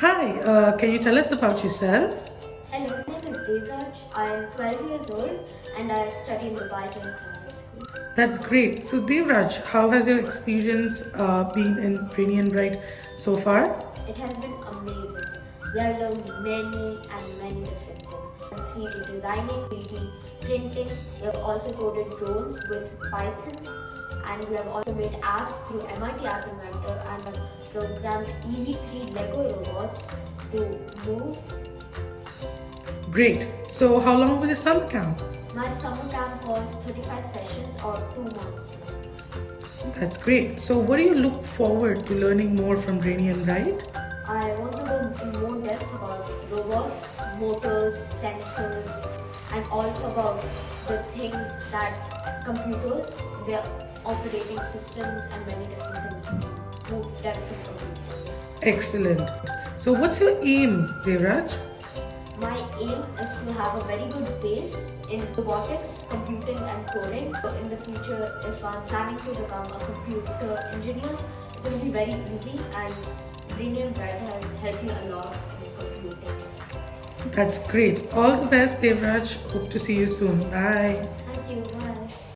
Hi, can you tell us about yourself? Hello, my name is Devraj. I am 12 years old and I study in the Biotechnology School. That's great. So, Devraj, how has your experience been in Brainy and Bright so far? It has been amazing. We have learned many different things. 3D designing, 3D printing. We have also coded drones with Python, and we have also made apps through MIT App Inventor and have programmed EV3 Lego robots to move. Great. So, how long was your summer camp? My summer camp was 35 sessions or 2 months. That's great. So, what do you look forward to learning more from Brainy and Bright? I want to go in more depth about robots, motors, sensors, and also about the things that computers, their operating systems, and many different things. More depth in computers. Excellent. So, what's your aim, Devraj? My aim is to have a very good base in robotics, computing, and coding. So in the future, if I'm planning to become a computer engineer, it will be very easy, and Brainy and Bright has helped me a lot in computing. That's great. All the best, Devraj. Hope to see you soon. Bye.